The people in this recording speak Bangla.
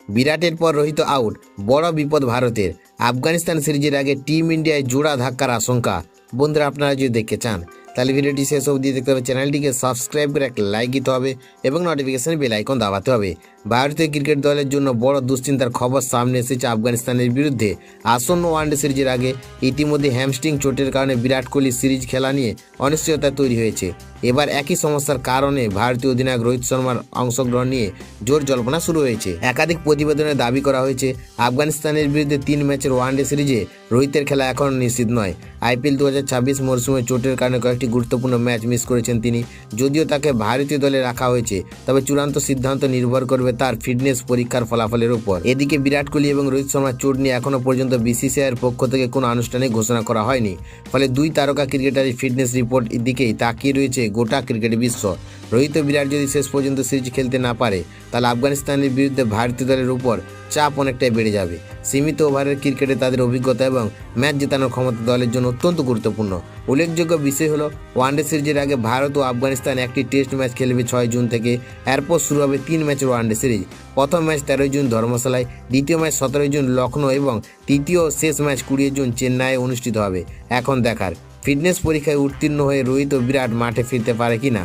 বিরাটের পর রোহিত আউট, বড় বিপদ ভারতের। আফগানিস্তান সিরিজের আগে টিম ইন্ডিয়ায় জোড়া ধাক্কার আশঙ্কা। বন্ধুরা, আপনারা যদি দেখতে চান তাহলে ভিডিওটি শেষ অবধি দেখতে হবে। চ্যানেলটিকে সাবস্ক্রাইব করে একটা লাইক দিতে হবে এবং নোটিফিকেশন বেল আইকন দাবাতে হবে। ভারতীয় ক্রিকেট দলের জন্য বড় দুশ্চিন্তার খবর সামনে এসেছে আফগানিস্তানের বিরুদ্ধে আসন্ন ওয়ানডে সিরিজের আগে। ইতিমধ্যে হ্যামস্ট্রিং চোটের কারণে বিরাট কোহলি সিরিজ খেলা নিয়ে অনিশ্চয়তা তৈরি হয়েছে। এবার একই সমস্যার কারণে ভারতীয় অধিনায়ক রোহিত শর্মার অংশগ্রহণ নিয়ে জোর জল্পনা শুরু হয়েছে। একাধিক প্রতিবেদনে দাবি করা হয়েছে আফগানিস্তানের বিরুদ্ধে 3 ম্যাচের ওয়ানডে সিরিজে রোহিতের খেলা এখনও নিশ্চিত নয়। আইপিএল 2026 মরশুমে চোটের কারণে কয়েকটি গুরুত্বপূর্ণ ম্যাচ মিস করেছেন তিনি। যদিও তাকে ভারতীয় দলে রাখা হয়েছে, তবে চূড়ান্ত সিদ্ধান্ত নির্ভর করবে তার ফিটনেস পরীক্ষার ফলাফলের উপর। এদিকে বিরাট কোহলি এবং রোহিত শর্মার চোট নিয়ে এখনও পর্যন্ত বিসিসিআইয়ের পক্ষ থেকে কোনো আনুষ্ঠানিক ঘোষণা করা হয়নি। ফলে দুই তারকা ক্রিকেটারের ফিটনেস রিপোর্ট দিকেই তাকিয়ে রয়েছে গোটা ক্রিকেট বিশ্ব। রোহিত ও বিরাট যদি শেষ পর্যন্ত সিরিজ খেলতে না পারে, তাহলে আফগানিস্তানের বিরুদ্ধে ভারতীয় দলের উপর চাপ অনেকটাই বেড়ে যাবে। সীমিত ওভারের ক্রিকেটে তাদের অভিজ্ঞতা এবং ম্যাচ জেতানোর ক্ষমতা দলের জন্য অত্যন্ত গুরুত্বপূর্ণ। উল্লেখযোগ্য বিষয় হলো, ওয়ানডে সিরিজের আগে ভারত ও আফগানিস্তান একটি টেস্ট ম্যাচ খেলবে 6 জুন থেকে। এরপর শুরু হবে 3 ম্যাচের ওয়ানডে সিরিজ। প্রথম ম্যাচ 13 জুন ধর্মশালায়, দ্বিতীয় ম্যাচ 17 জুন লখনৌ এবং তৃতীয় শেষ ম্যাচ 20 জুন চেন্নাইয়ে অনুষ্ঠিত হবে। এখন দেখার, ফিটনেস পরীক্ষায় উত্তীর্ণ হয়ে রোহিত ও বিরাট মাঠে ফিরতে পারে কিনা।